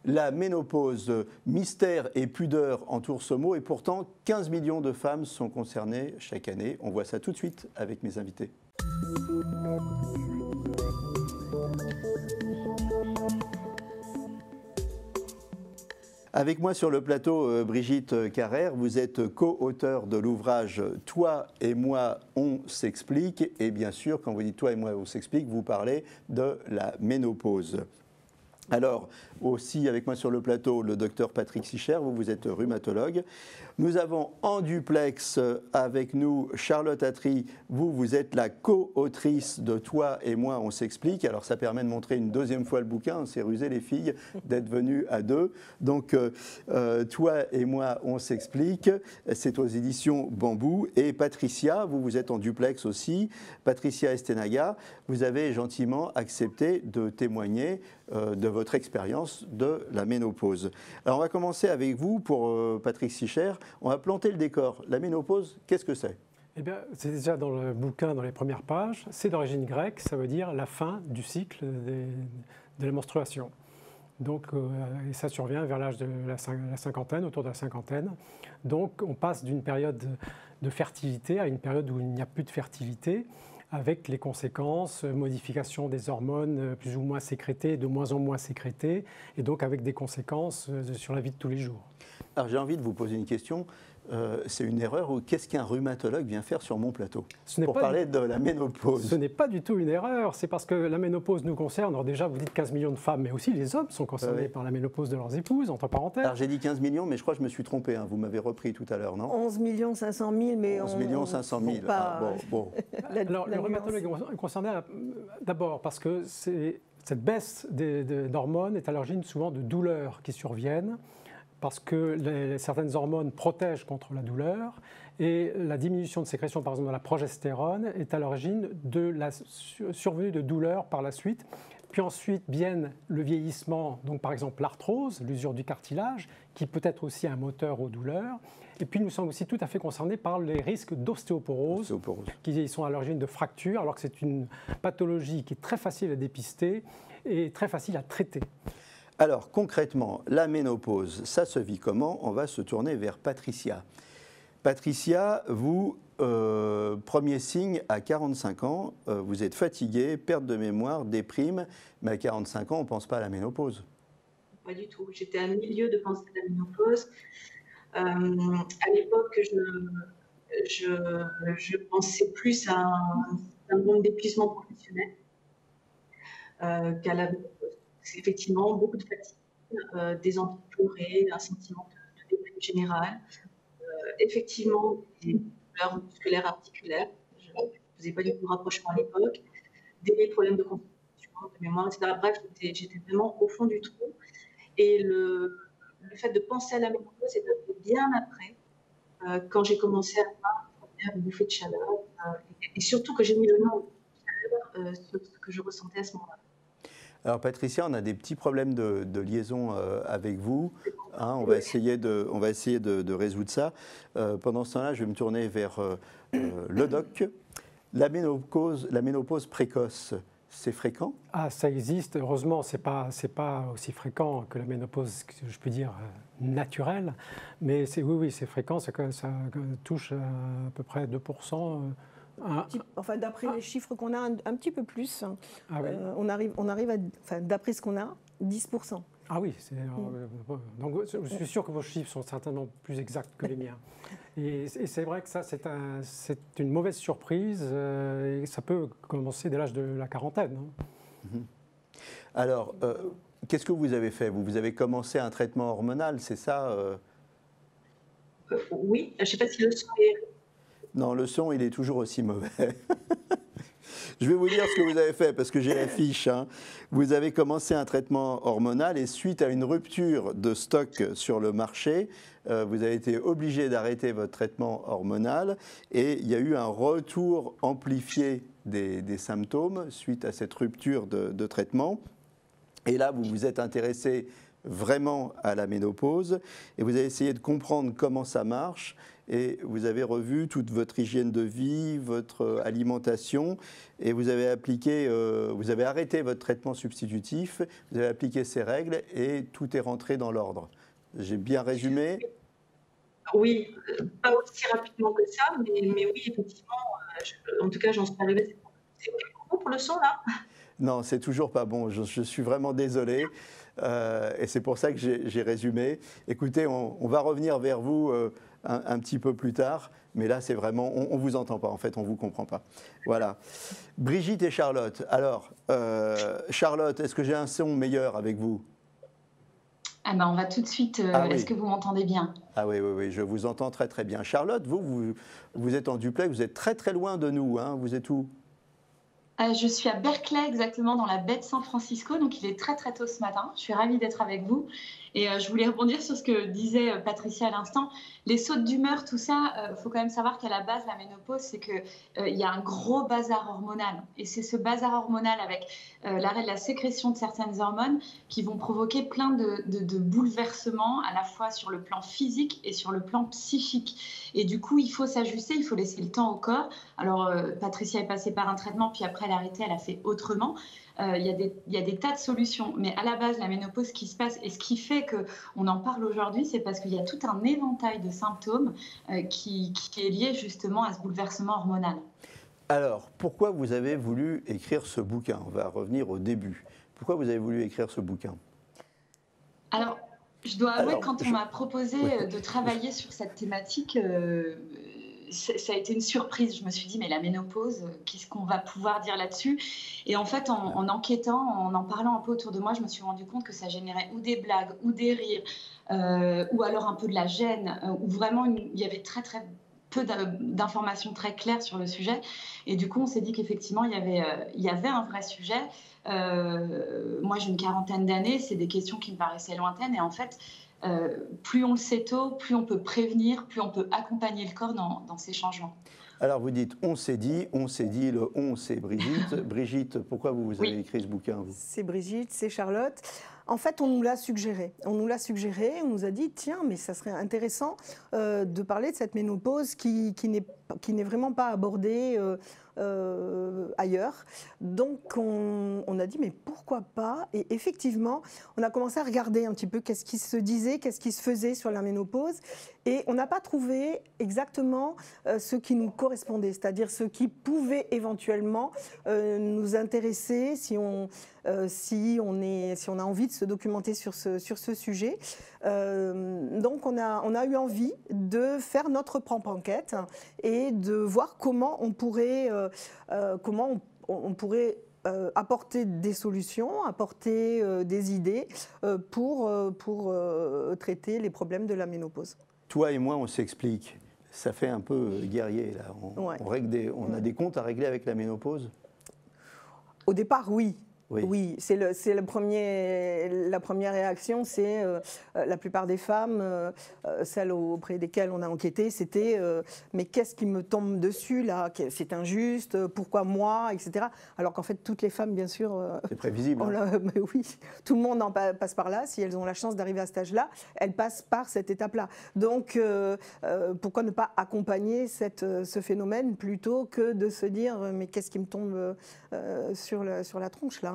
La ménopause, mystère et pudeur entourent ce mot et pourtant 15 millions de femmes sont concernées chaque année. On voit ça tout de suite avec mes invités. Avec moi sur le plateau, Brigitte Carrère, vous êtes co-auteur de l'ouvrage « Toi et moi, on s'explique ». Et bien sûr, quand vous dites « Toi et moi, on s'explique », vous parlez de la ménopause. Alors, aussi avec moi sur le plateau, le docteur Patrick Sicher, vous êtes rhumatologue. Nous avons en duplex avec nous Charlotte Attry, vous êtes la co-autrice de Toi et moi, on s'explique. Alors ça permet de montrer une deuxième fois le bouquin, on s'est rusé les filles d'être venues à deux. Donc Toi et moi, on s'explique, c'est aux éditions Bambou. Et Patricia, vous êtes en duplex aussi, Patricia Estenaga, vous avez gentiment accepté de témoigner de votre expérience de la ménopause. Alors on va commencer avec vous pour Patrick Sicher. On va planter le décor. La ménopause, qu'est-ce que c'est? Eh bien, c'est déjà dans le bouquin, dans les premières pages. C'est d'origine grecque, ça veut dire la fin du cycle de la menstruation. Donc, et ça survient vers l'âge de la cinquantaine, autour de la cinquantaine. Donc, on passe d'une période de fertilité à une période où il n'y a plus de fertilité, avec les conséquences, modification des hormones plus ou moins sécrétées, de moins en moins sécrétées, et donc avec des conséquences sur la vie de tous les jours. Alors j'ai envie de vous poser une question. C'est une erreur ou qu'est-ce qu'un rhumatologue vient faire sur mon plateau pour parler de la ménopause? Ce n'est pas du tout une erreur, c'est parce que la ménopause nous concerne. Alors déjà, vous dites 15 millions de femmes, mais aussi les hommes sont concernés par la ménopause de leurs épouses, entre parenthèses. Alors j'ai dit 15 millions, mais je crois que je me suis trompé, hein. Vous m'avez repris tout à l'heure, non? 11 500 000, mais 11 500 000. Bon. Alors le rhumatologue est concerné d'abord parce que cette baisse d'hormones est à l'origine souvent de douleurs qui surviennent, parce que certaines hormones protègent contre la douleur et la diminution de sécrétion, par exemple, de la progestérone est à l'origine de la survenue de douleurs par la suite. Puis ensuite viennent le vieillissement, donc par exemple l'arthrose, l'usure du cartilage, qui peut être aussi un moteur aux douleurs. Et puis nous sommes aussi tout à fait concernés par les risques d'ostéoporose, qui sont à l'origine de fractures, alors que c'est une pathologie qui est très facile à dépister et très facile à traiter. Alors concrètement, la ménopause, ça se vit comment? On va se tourner vers Patricia. Patricia, vous, premier signe à 45 ans, vous êtes fatiguée, perte de mémoire, déprime, mais à 45 ans, on ne pense pas à la ménopause. Pas du tout. J'étais à milieu de penser à la ménopause. À l'époque, je pensais plus à un syndrome d'épuisement professionnel qu'à la ménopause. C'est effectivement beaucoup de fatigue, des envies de pleurer, un sentiment de déprime générale, effectivement des douleurs musculaires articulaires, je ne faisais pas du tout rapprochement à l'époque, des problèmes de concentration, de mémoire, etc. Bref, j'étais vraiment au fond du trou. Et le fait de penser à la ménopause est arrivé bien après, quand j'ai commencé à avoir une première bouffée de chaleur, et surtout que j'ai mis le nom de chaleur sur ce que je ressentais à ce moment-là. Alors Patricia, on a des petits problèmes de liaison avec vous. Hein, on va essayer de résoudre ça. Pendant ce temps-là, je vais me tourner vers le doc. La ménopause précoce, c'est fréquent? Ah, ça existe. Heureusement, c'est pas aussi fréquent que la ménopause, je peux dire, naturelle. Mais oui, c'est fréquent. Ça touche à peu près 2%. Enfin, d'après les chiffres qu'on a, un petit peu plus. Ah oui. On arrive à, d'après ce qu'on a, 10%. Ah oui, donc je suis sûr que vos chiffres sont certainement plus exacts que les miens. Et c'est vrai que ça, c'est une mauvaise surprise, et ça peut commencer dès l'âge de la quarantaine. Hein. Alors, qu'est-ce que vous avez fait? Vous avez commencé un traitement hormonal, c'est ça? Oui, je ne sais pas si le son est... Non, le son, il est toujours aussi mauvais. Je vais vous dire ce que vous avez fait, parce que j'ai la fiche. Hein. Vous avez commencé un traitement hormonal et suite à une rupture de stock sur le marché, vous avez été obligé d'arrêter votre traitement hormonal et il y a eu un retour amplifié des symptômes suite à cette rupture de traitement. Et là, vous vous êtes intéressé vraiment à la ménopause et vous avez essayé de comprendre comment ça marche et vous avez revu toute votre hygiène de vie, votre alimentation et vous avez vous avez arrêté votre traitement substitutif, vous avez appliqué ces règles et tout est rentré dans l'ordre. J'ai bien résumé? Oui, pas aussi rapidement que ça, mais oui, effectivement, en tout cas, j'en suis arrivée. C'est bon pour le son, là? Non, c'est toujours pas bon. Je suis vraiment désolé. Et c'est pour ça que j'ai résumé. Écoutez, on va revenir vers vous un petit peu plus tard. Mais là, c'est vraiment, on ne vous entend pas. En fait, on ne vous comprend pas. Voilà. Brigitte et Charlotte. Alors, Charlotte, est-ce que j'ai un son meilleur avec vous? Ah ben, on va tout de suite. Ah oui. Est-ce que vous m'entendez bien? Ah oui, oui, oui, je vous entends très, très bien. Charlotte, vous êtes en duplex. Vous êtes très, très loin de nous. Hein. Vous êtes où? Je suis à Berkeley, exactement, dans la baie de San Francisco. Donc, il est très, très tôt ce matin. Je suis ravie d'être avec vous. Et je voulais rebondir sur ce que disait Patricia à l'instant. Les sautes d'humeur, tout ça, faut quand même savoir qu'à la base, la ménopause, c'est qu'il y a un gros bazar hormonal. Et c'est ce bazar hormonal avec l'arrêt de la sécrétion de certaines hormones qui vont provoquer plein de bouleversements, à la fois sur le plan physique et sur le plan psychique. Et du coup, il faut s'ajuster, il faut laisser le temps au corps. Alors, Patricia est passée par un traitement, puis après, elle a arrêté, elle a fait autrement. Il y a des tas de solutions, mais à la base, la ménopause, ce qui se passe et ce qui fait qu'on en parle aujourd'hui, c'est parce qu'il y a tout un éventail de symptômes qui est lié justement à ce bouleversement hormonal. Alors, pourquoi vous avez voulu écrire ce bouquin? On va revenir au début. Pourquoi vous avez voulu écrire ce bouquin? Alors, je dois avouer que quand on m'a proposé de travailler sur cette thématique, ça a été une surprise. Je me suis dit, mais la ménopause, qu'est-ce qu'on va pouvoir dire là-dessus? Et en fait, en enquêtant, en parlant un peu autour de moi, je me suis rendu compte que ça générait ou des blagues, ou des rires, ou alors un peu de la gêne, où vraiment il y avait très très peu d'informations très claires sur le sujet. Et du coup, on s'est dit qu'effectivement, il y avait un vrai sujet. Moi, j'ai une quarantaine d'années, c'est des questions qui me paraissaient lointaines. Et en fait, plus on le sait tôt, plus on peut prévenir, plus on peut accompagner le corps dans ces changements. Alors vous dites on s'est dit, le on c'est Brigitte. Brigitte, pourquoi vous avez écrit ce bouquin vous? C'est Brigitte, c'est Charlotte. En fait, on nous l'a suggéré. On nous a dit, tiens, mais ça serait intéressant de parler de cette ménopause qui n'est vraiment pas abordée ailleurs. Donc, on a dit, mais pourquoi pas? Et effectivement, on a commencé à regarder un petit peu qu'est-ce qui se disait, qu'est-ce qui se faisait sur la ménopause. Et on n'a pas trouvé exactement ce qui nous correspondait, c'est-à-dire ce qui pouvait éventuellement nous intéresser si on a envie de se documenter sur ce sujet. Donc on a eu envie de faire notre propre enquête et de voir comment on pourrait apporter des solutions, apporter des idées pour traiter les problèmes de la ménopause. Toi et moi, on s'explique. Ça fait un peu guerrier, là. On a des comptes à régler avec la ménopause? Au départ, oui. Oui, c'est la première réaction, c'est la plupart des femmes, celles auprès desquelles on a enquêté, c'était mais qu'est-ce qui me tombe dessus là? C'est injuste, pourquoi moi, etc. Alors qu'en fait, toutes les femmes, bien sûr, c'est prévisible. Mais oui, tout le monde passe par là. Si elles ont la chance d'arriver à cet âge-là, elles passent par cette étape-là. Donc, pourquoi ne pas accompagner ce phénomène plutôt que de se dire mais qu'est-ce qui me tombe sur la tronche là?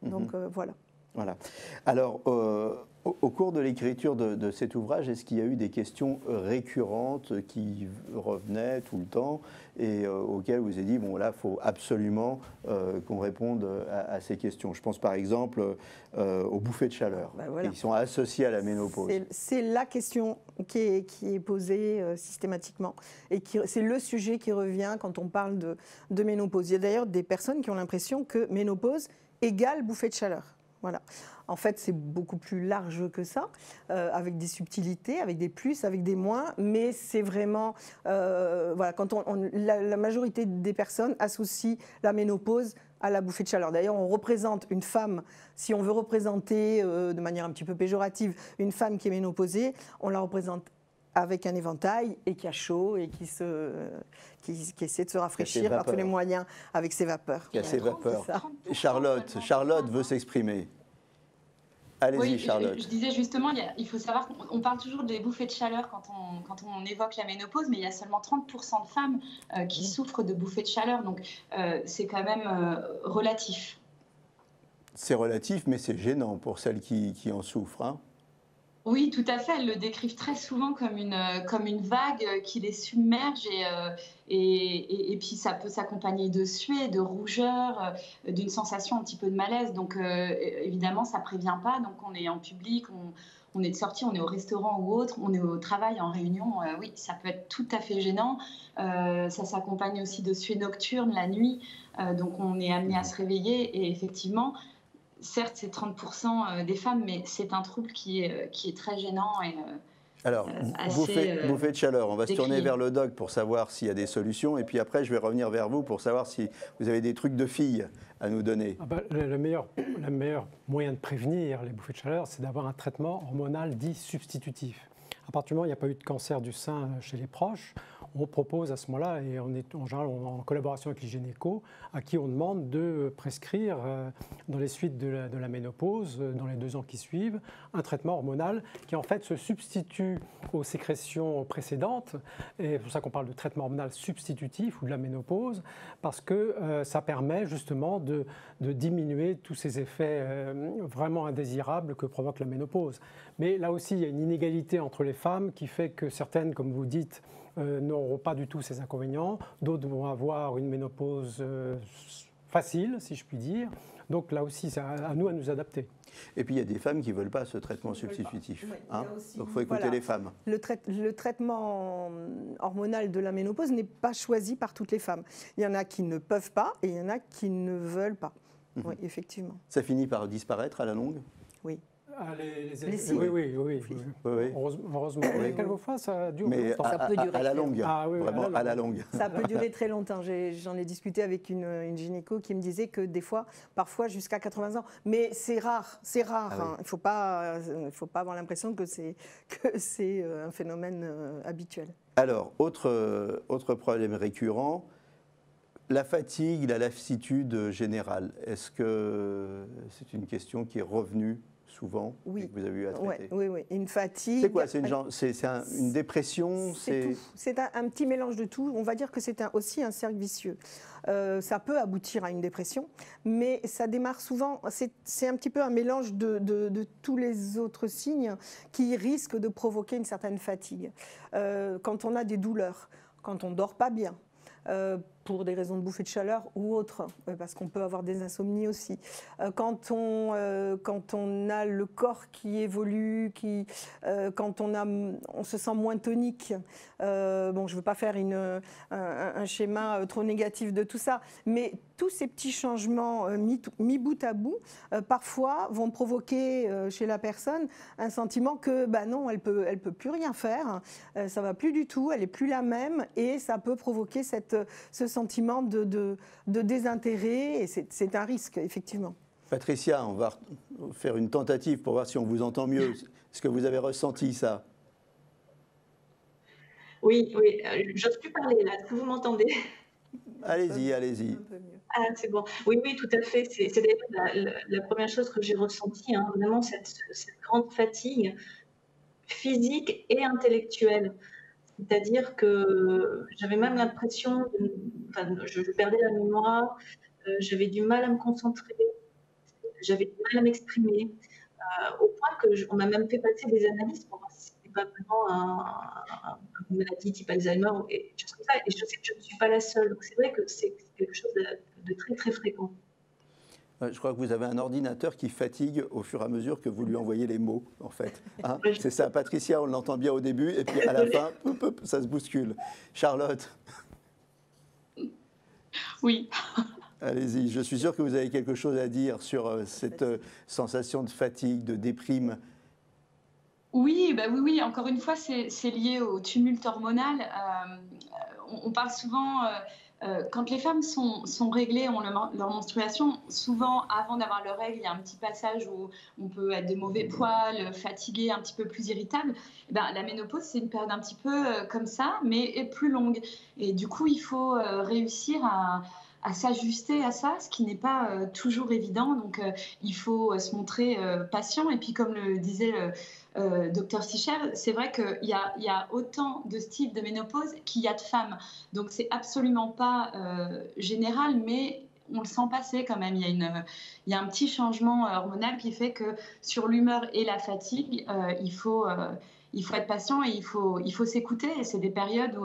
Donc voilà. Voilà. Alors, au cours de l'écriture de cet ouvrage, est-ce qu'il y a eu des questions récurrentes qui revenaient tout le temps et auxquelles vous avez dit, bon là, il faut absolument qu'on réponde à ces questions? Je pense par exemple aux bouffées de chaleur, voilà. qui sont associées à la ménopause. C'est la question qui est posée systématiquement et c'est le sujet qui revient quand on parle de ménopause. Il y a d'ailleurs des personnes qui ont l'impression que ménopause égale bouffée de chaleur. Voilà. En fait, c'est beaucoup plus large que ça, avec des subtilités, avec des plus, avec des moins, mais c'est vraiment, voilà, quand la majorité des personnes associent la ménopause à la bouffée de chaleur. D'ailleurs, on représente une femme, si on veut représenter de manière un petit peu péjorative, une femme qui est ménopausée, on la représente avec un éventail et qui a chaud et qui essaie de se rafraîchir par tous les moyens avec ses vapeurs. Qui a ses vapeurs. Charlotte veut s'exprimer. Allez-y, oui, Charlotte. Je disais justement, il faut savoir qu'on parle toujours des bouffées de chaleur quand on évoque la ménopause, mais il y a seulement 30% de femmes qui souffrent de bouffées de chaleur, donc c'est quand même relatif. C'est relatif, mais c'est gênant pour celles qui en souffrent. Hein. Oui, tout à fait. Elles le décrivent très souvent comme une vague qui les submerge et puis ça peut s'accompagner de sueur, de rougeur, d'une sensation un petit peu de malaise. Donc évidemment, ça ne prévient pas. Donc on est en public, on est de sortie, on est au restaurant ou autre, on est au travail, en réunion. Oui, ça peut être tout à fait gênant. Ça s'accompagne aussi de sueur nocturne la nuit. Donc on est amené à se réveiller et effectivement... Certes, c'est 30% des femmes, mais c'est un trouble qui est très gênant. Et, alors, bouffée de chaleur, on va se tourner vers le doc pour savoir s'il y a des solutions. Et puis après, je vais revenir vers vous pour savoir si vous avez des trucs de filles à nous donner. Le meilleur moyen de prévenir les bouffées de chaleur, c'est d'avoir un traitement hormonal dit substitutif. À partir du moment où il n'y a pas eu de cancer du sein chez les proches, on propose à ce moment-là, et on est en général en collaboration avec les gynécos, à qui on demande de prescrire, dans les suites de la ménopause, dans les 2 ans qui suivent, un traitement hormonal qui en fait se substitue aux sécrétions précédentes. Et c'est pour ça qu'on parle de traitement hormonal substitutif ou de la ménopause, parce que ça permet justement de diminuer tous ces effets vraiment indésirables que provoque la ménopause. Mais là aussi, il y a une inégalité entre les femmes qui fait que certaines, comme vous dites, n'auront pas du tout ces inconvénients, d'autres vont avoir une ménopause facile, si je puis dire. Donc là aussi, c'est à nous nous adapter. Et puis il y a des femmes qui ne veulent pas ce traitement substitutif. Oui, hein, donc il faut écouter les femmes. Le traitement hormonal de la ménopause n'est pas choisi par toutes les femmes. Il y en a qui ne peuvent pas et il y en a qui ne veulent pas. Oui, effectivement. Ça finit par disparaître à la longue ? Oui. Oui. Heureusement. Quelquefois, ça dure longtemps. Ça peut durer à la longue. Vraiment à la longue. Ça peut durer très longtemps. J'en ai discuté avec une gynéco qui me disait que des fois, parfois jusqu'à 80 ans. Mais c'est rare. C'est rare. Hein. Il ne faut pas avoir l'impression que c'est un phénomène habituel. Alors, autre problème récurrent. La fatigue, la lassitude générale, est-ce que c'est une question qui est revenue souvent, oui, que vous avez eu à traiter? Oui. Une fatigue. C'est quoi? C'est une dépression? C'est un petit mélange de tout. On va dire que c'est aussi un cercle vicieux. Ça peut aboutir à une dépression, mais ça démarre souvent. C'est un petit peu un mélange de tous les autres signes qui risquent de provoquer une certaine fatigue. Quand on a des douleurs, quand on ne dort pas bien, pour des raisons de bouffée de chaleur ou autres, parce qu'on peut avoir des insomnies aussi. Quand on a le corps qui évolue, quand on se sent moins tonique, je ne veux pas faire un schéma trop négatif de tout ça, mais tous ces petits changements mis bout à bout, parfois vont provoquer chez la personne un sentiment que non, elle peut plus rien faire, ça va plus du tout, elle est plus la même, et ça peut provoquer ce sentiment de désintérêt, et c'est un risque, effectivement. Patricia, on va faire une tentative pour voir si on vous entend mieux. Est-ce que vous avez ressenti ça? Oui, j'ose plus parler là, est-ce que vous m'entendez? Allez-y. Ah, c'est bon. Oui, tout à fait. C'est d'ailleurs la première chose que j'ai ressentie, hein, vraiment cette grande fatigue physique et intellectuelle. C'est-à-dire que j'avais même l'impression, je perdais la mémoire, j'avais du mal à me concentrer, j'avais du mal à m'exprimer, au point qu'on m'a même fait passer des analyses pour voir si ce n'était pas vraiment une maladie type Alzheimer et choses comme ça. Et je sais que je ne suis pas la seule. Donc c'est vrai que c'est quelque chose de très très fréquent. Je crois que vous avez un ordinateur qui fatigue au fur et à mesure que vous lui envoyez les mots, en fait. Hein, c'est ça, Patricia, on l'entend bien au début, et puis à la fin, ça se bouscule. Charlotte? Oui. Allez-y, je suis sûr que vous avez quelque chose à dire sur cette sensation de fatigue, de déprime. Oui, encore une fois, c'est lié au tumulte hormonal. On parle souvent quand les femmes sont réglées, ont leur menstruation, souvent avant d'avoir leurs règles, il y a un petit passage où on peut être de mauvais poil, fatigué, un petit peu plus irritable. Et ben, la ménopause, c'est une période un petit peu comme ça, mais plus longue. Et du coup, il faut réussir à s'ajuster à ça, ce qui n'est pas toujours évident. Donc, il faut se montrer patient. Et puis, comme le disait Dr Sicher, c'est vrai qu'il y a autant de styles de ménopause qu'il y a de femmes. Donc, c'est absolument pas général, mais on le sent passer quand même. Il y a un petit changement hormonal qui fait que sur l'humeur et la fatigue, il faut être patient et il faut s'écouter. Et c'est des périodes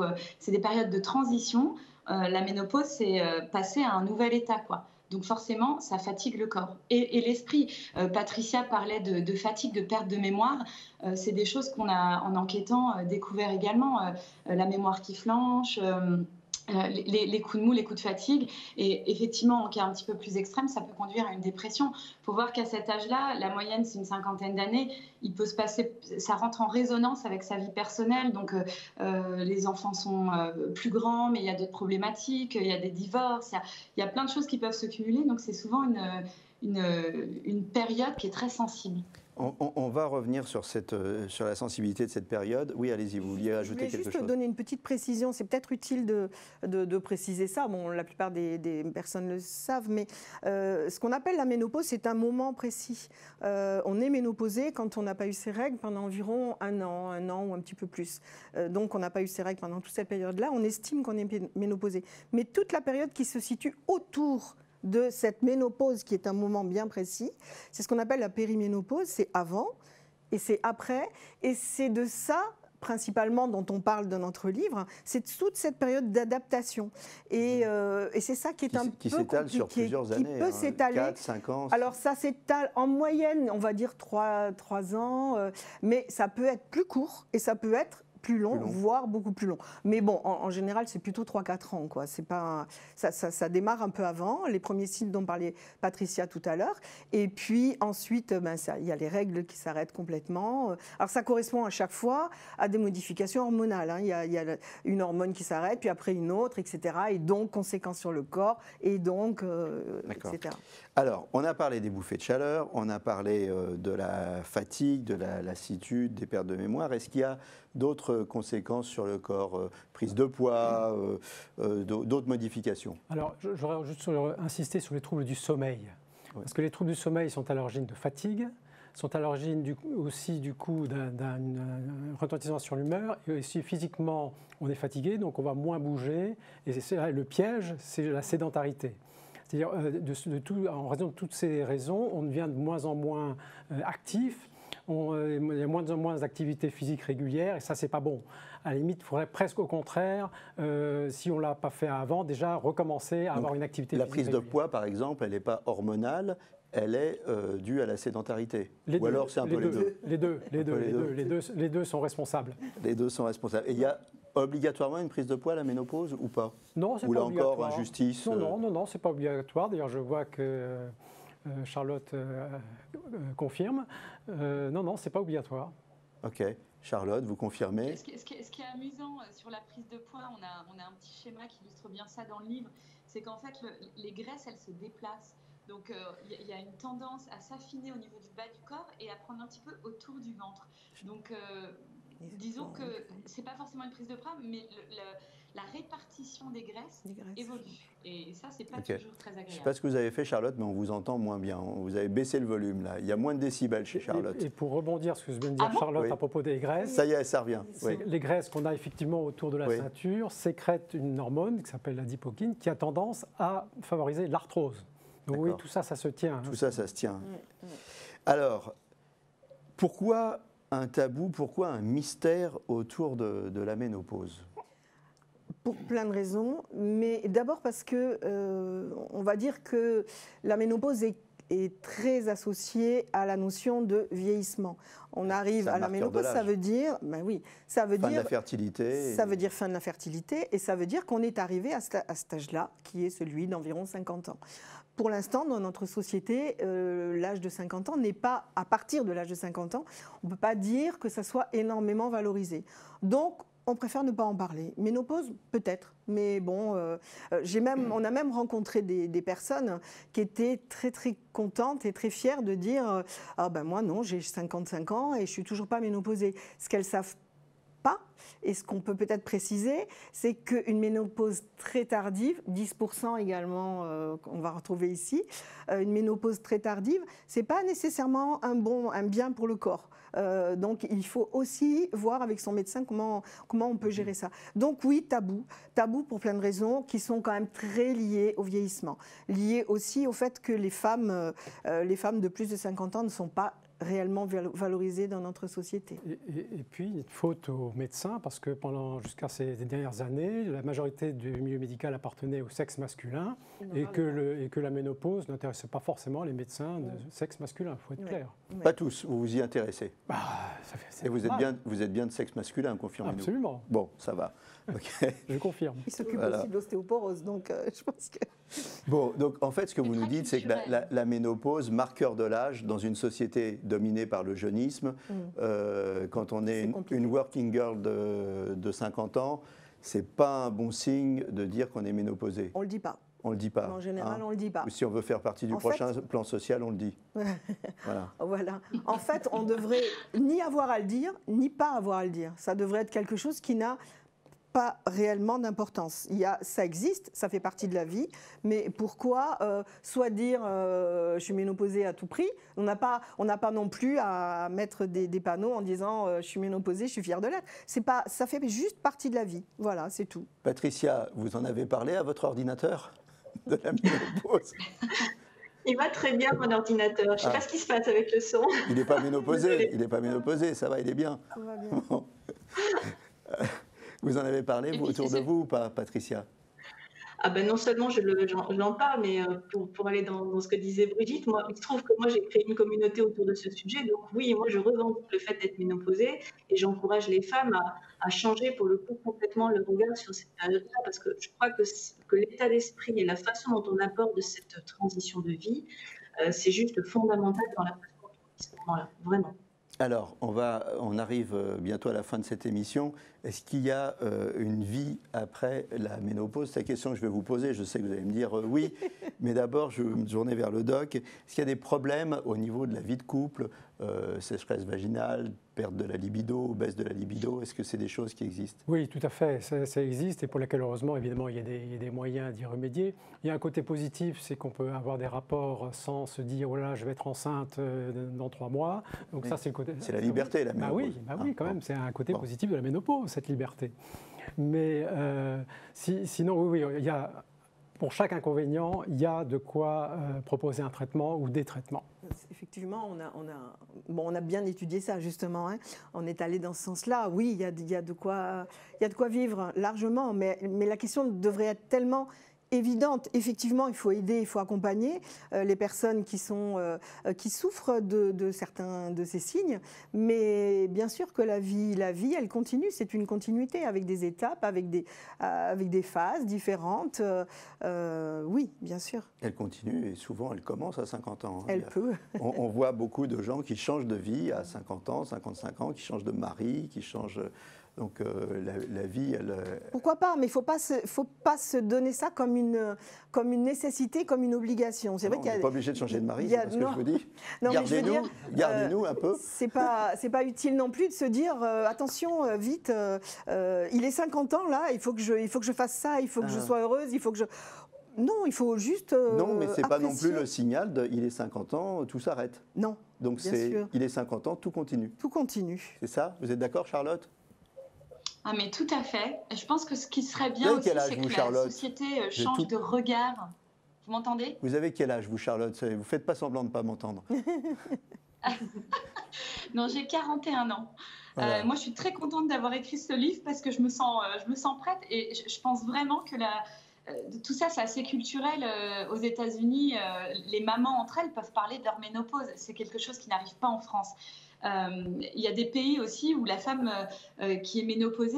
de transition. La ménopause, c'est passer à un nouvel état, quoi. Donc forcément, ça fatigue le corps et l'esprit. Patricia parlait de fatigue, de perte de mémoire. C'est des choses qu'on a, en enquêtant, découvert également. La mémoire qui flanche, les coups de mou, les coups de fatigue. Et effectivement, en cas un petit peu plus extrême, ça peut conduire à une dépression. Il faut voir qu'à cet âge-là, la moyenne, c'est une cinquantaine d'années. Il peut se passer, ça rentre en résonance avec sa vie personnelle. Donc, les enfants sont plus grands, mais il y a d'autres problématiques, il y a des divorces, il y a plein de choses qui peuvent se cumuler. Donc, c'est souvent une période qui est très sensible. On va revenir sur la sensibilité de cette période. Oui, allez-y, vous vouliez ajouter quelque chose? Je voulais juste donner une petite précision. C'est peut-être utile de préciser ça. Bon, la plupart des personnes le savent, mais ce qu'on appelle la ménopause, c'est un moment précis. On est ménopausé quand on n'a pas eu ses règles pendant environ un an ou un petit peu plus. Donc, on n'a pas eu ses règles pendant toute cette période-là. On estime qu'on est ménopausé. Mais toute la période qui se situe autour de cette ménopause, qui est un moment bien précis, c'est ce qu'on appelle la périménopause, c'est avant et c'est après, et c'est de ça principalement dont on parle dans notre livre, c'est toute cette période d'adaptation. Et c'est ça qui est un peu compliqué. Qui s'étale sur plusieurs années, qui peut s'étaler. 4, 5 ans. Alors ça s'étale en moyenne, on va dire 3 ans, mais ça peut être plus court et ça peut être plus long, voire beaucoup plus long. Mais bon, en général, c'est plutôt 3-4 ans, quoi. C'est pas ça démarre un peu avant, les premiers signes dont parlait Patricia tout à l'heure. Et puis ensuite, il y a les règles qui s'arrêtent complètement. Alors ça correspond à chaque fois à des modifications hormonales. Hein. Il y a une hormone qui s'arrête, puis après une autre, etc. Et donc, conséquences sur le corps, et donc, etc. Alors, on a parlé des bouffées de chaleur, on a parlé de la fatigue, de la lassitude, des pertes de mémoire. Est-ce qu'il y a d'autres conséquences sur le corps, prise de poids, d'autres modifications? Alors, j'aurais juste insisté sur les troubles du sommeil. Oui. Parce que les troubles du sommeil sont à l'origine de fatigue, sont à l'origine aussi du coup d'un retentissement sur l'humeur, et aussi physiquement, on est fatigué, donc on va moins bouger. Et le piège, c'est la sédentarité. C'est-à-dire, en raison de toutes ces raisons, on devient de moins en moins actif. Il y a moins en moins d'activités physiques régulières et ça, c'est pas bon. À la limite, il faudrait presque au contraire, si on ne l'a pas fait avant, déjà recommencer à avoir une activité physique régulière. La prise de poids, par exemple, elle n'est pas hormonale, elle est due à la sédentarité. Ou alors c'est un peu les deux. Les deux sont responsables. Les deux sont responsables. Et il y a obligatoirement une prise de poids à la ménopause ou pas? Non, c'est pas obligatoire. Ou là encore, injustice? Non, c'est pas obligatoire. D'ailleurs, je vois que Charlotte confirme. Non, c'est pas obligatoire. Ok. Charlotte, vous confirmez? Ce qui est amusant sur la prise de poids, on a un petit schéma qui illustre bien ça dans le livre, c'est qu'en fait, les graisses, elles se déplacent. Donc, il y a une tendance à s'affiner au niveau du bas du corps et à prendre un petit peu autour du ventre. Donc, disons que ce n'est pas forcément une prise de poids, mais la répartition des graisses évolue. Et ça, ce n'est pas toujours très agréable. Je ne sais pas ce que vous avez fait, Charlotte, mais on vous entend moins bien. Vous avez baissé le volume, là. Il y a moins de décibels chez Charlotte. Et pour rebondir sur ce que vient de dire Charlotte à propos des graisses... Ça y est, ça revient. Oui. Les graisses qu'on a effectivement autour de la ceinture sécrètent une hormone qui s'appelle l'adipokine, qui a tendance à favoriser l'arthrose. Donc oui, tout ça, ça se tient. Tout ça, ça se tient. Alors, pourquoi un tabou, pourquoi un mystère autour de la ménopause? Pour plein de raisons, mais d'abord parce que on va dire que la ménopause est très associée à la notion de vieillissement. On arrive à la ménopause, ça veut dire, ça veut fin dire de la fertilité. Ça veut dire fin de la fertilité, et ça veut dire qu'on est arrivé à cet âge-là, qui est celui d'environ 50 ans. Pour l'instant, dans notre société, l'âge de 50 ans n'est pas, à partir de l'âge de 50 ans, on ne peut pas dire que ça soit énormément valorisé. Donc, On préfère ne pas en parler. Ménopause, peut-être. Mais bon, on a même rencontré des personnes qui étaient très, très contentes et très fières de dire « Ah ben moi, non, j'ai 55 ans et je suis toujours pas ménopausée ». Ce qu'elles savent pas, et ce qu'on peut peut-être préciser, c'est qu'une ménopause très tardive, 10% également qu'on va retrouver ici, une ménopause très tardive, c'est pas nécessairement un bien pour le corps. Donc il faut aussi voir avec son médecin comment on peut gérer ça. Donc oui, tabou pour plein de raisons qui sont quand même très liées au vieillissement, liées aussi au fait que les femmes de plus de 50 ans ne sont pas réellement valorisées dans notre société. Et puis, une faute aux médecins, parce que jusqu'à ces dernières années, la majorité du milieu médical appartenait au sexe masculin et que la ménopause n'intéressait pas forcément les médecins de sexe masculin, il faut être clair. Pas tous, vous vous y intéressez. Et vous êtes bien de sexe masculin, confirmez-nous. Absolument. Bon, ça va. Okay. Je confirme. Il s'occupe aussi de l'ostéoporose, donc je pense que... Bon, donc en fait, ce que vous nous dites, c'est que la ménopause, marqueur de l'âge, dans une société dominée par le jeunisme, quand on est une working girl de 50 ans, c'est pas un bon signe de dire qu'on est ménopausée. On le dit pas. On le dit pas. En général, on le dit pas. Ou si on veut faire partie du prochain plan social, on le dit. Voilà. En fait, on devrait ni avoir à le dire, ni pas avoir à le dire. Ça devrait être quelque chose qui n'a pas réellement d'importance. Ça existe, ça fait partie de la vie, mais pourquoi soit dire je suis ménopausée à tout prix, on n'a pas non plus à mettre des panneaux en disant je suis ménopausée, je suis fière de l'être. Ça fait juste partie de la vie. Voilà, c'est tout. Patricia, vous en avez parlé à votre ordinateur de la ménopause? Il va très bien, mon ordinateur. Je ne sais pas ce qui se passe avec le son. Il n'est pas ménopausé, ça va, il est bien. Tout va bien. Bon. Vous en avez parlé, vous, autour de vous, ou pas, Patricia? Ah ben non seulement j'en parle, mais pour aller dans ce que disait Brigitte, il se trouve que moi j'ai créé une communauté autour de ce sujet. Donc oui, moi je revendique le fait d'être ménopausée et j'encourage les femmes à changer pour le coup complètement le regard sur cette période-là, parce que je crois que l'état d'esprit et la façon dont on aborde cette transition de vie, c'est juste fondamental dans la façon dont on vit ce moment-là, vraiment. Alors, on arrive bientôt à la fin de cette émission. Est-ce qu'il y a une vie après la ménopause? C'est la question que je vais vous poser. Je sais que vous allez me dire oui, mais d'abord, je vais me tourner vers le doc. Est-ce qu'il y a des problèmes au niveau de la vie de couple, sécheresse vaginale, perte de la libido, baisse de la libido? Est-ce que c'est des choses qui existent? Oui, tout à fait, ça existe et pour lesquelles, heureusement, évidemment, il y a des moyens d'y remédier. Il y a un côté positif, c'est qu'on peut avoir des rapports sans se dire « oh là, je vais être enceinte dans 3 mois ». Donc oui. Ça, c'est le côté... C'est la liberté, la ménopause. Oui, quand même, c'est un côté positif de la ménopause, cette liberté. Mais sinon, oui, il y a... Pour chaque inconvénient, il y a de quoi proposer un traitement ou des traitements. Effectivement, on a bien étudié ça, justement. Hein. On est allé dans ce sens-là. Oui, il y a de quoi vivre largement, mais la question devrait être tellement évidente. Effectivement, il faut aider, il faut accompagner les personnes qui souffrent de certains de ces signes. Mais bien sûr que la vie, elle continue. C'est une continuité avec des étapes, avec des phases différentes. Oui, bien sûr. Elle continue et souvent elle commence à 50 ans. Elle peut. On voit beaucoup de gens qui changent de vie à 50 ans, 55 ans, qui changent de mari, qui changent... Donc la vie, elle... Pourquoi pas? Mais il ne faut pas se donner ça comme une nécessité, comme une obligation. C'est vrai qu'il y a... On n'est pas obligé de changer de mari, c'est ce que je vous dis. Gardez-nous un peu. C'est pas utile non plus de se dire attention, vite, il est 50 ans là, il faut que je fasse ça, il faut que je sois heureuse, il faut que je... Non, il faut juste non, mais ce n'est pas non plus le signal de il est 50 ans, tout s'arrête. Non, donc il est 50 ans, tout continue. Tout continue. C'est ça? Vous êtes d'accord, Charlotte? Ah mais tout à fait. Je pense que ce qui serait bien aussi, c'est que la société change de regard. Vous m'entendez? Vous avez quel âge, vous, Charlotte? Vous ne faites pas semblant de ne pas m'entendre. Non, j'ai 41 ans. Voilà. Moi, je suis très contente d'avoir écrit ce livre parce que je me sens prête et je pense vraiment que tout ça, c'est assez culturel. Aux États-Unis, les mamans entre elles peuvent parler de leur ménopause. C'est quelque chose qui n'arrive pas en France. Il y a des pays aussi où la femme qui est ménopausée,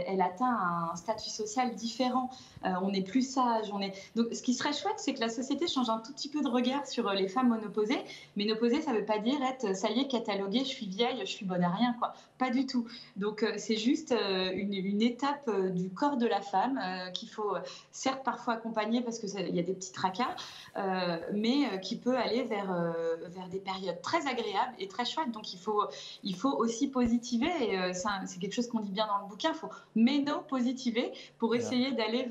elle atteint un statut social différent. On est plus sage. Donc, ce qui serait chouette, c'est que la société change un tout petit peu de regard sur les femmes ménopausées. Ménopausée, ça ne veut pas dire être, ça y est, cataloguée, je suis vieille, je suis bonne à rien, quoi. Pas du tout. Donc, c'est juste une étape du corps de la femme qu'il faut, certes, parfois accompagner parce qu'il y a des petits tracas, mais qui peut aller vers des périodes très agréables et très chouettes. Donc, il faut aussi positiver, et c'est quelque chose qu'on dit bien dans le bouquin, il faut méno-positiver pour essayer d'aller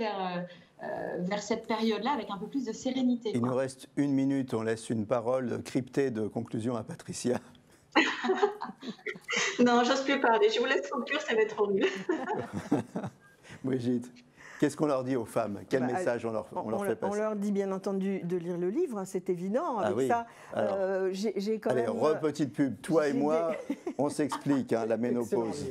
vers cette période-là avec un peu plus de sérénité. Il nous reste 1 minute, on laisse une parole cryptée de conclusion à Patricia. Non, j'ose plus parler, je vous laisse conclure, ça va être horrible. Brigitte, qu'est-ce qu'on leur dit aux femmes? Quel message on leur fait passer? On leur dit bien entendu de lire le livre, hein, c'est évident. Avec ça, j'ai quand même... Petite pub, toi et moi, on s'explique, hein, la ménopause.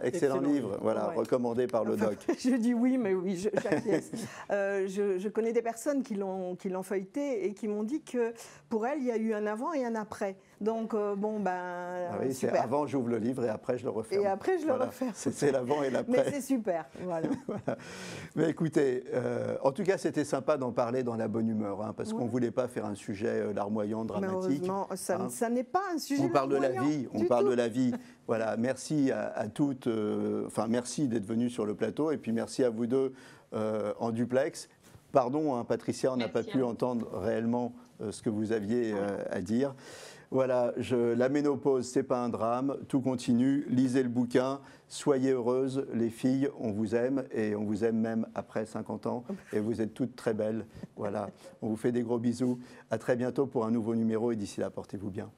Excellent livre, voilà, recommandé par le doc. Je dis oui, mais oui, j'acquiesce. Je connais des personnes qui l'ont feuilleté et qui m'ont dit que pour elles, il y a eu un avant et un après. Donc, c'est super. avant, j'ouvre le livre et après, je le referme. Et après, je le referme. C'est l'avant et l'après. Mais c'est super, voilà. Voilà. Mais écoutez, en tout cas, c'était sympa d'en parler dans la bonne humeur, hein, parce qu'on ne voulait pas faire un sujet larmoyant, dramatique. Malheureusement, ça n'est pas un sujet on parle larmoyant. De la vie, on parle de la vie. Voilà, merci à toutes, merci d'être venues sur le plateau, et puis merci à vous deux en duplex. Pardon, hein, Patricia, on n'a pas pu entendre réellement ce que vous aviez à dire. Voilà, la ménopause, c'est pas un drame, tout continue, lisez le bouquin, soyez heureuses, les filles, on vous aime, et on vous aime même après 50 ans, et vous êtes toutes très belles. Voilà, on vous fait des gros bisous, à très bientôt pour un nouveau numéro, et d'ici là, portez-vous bien.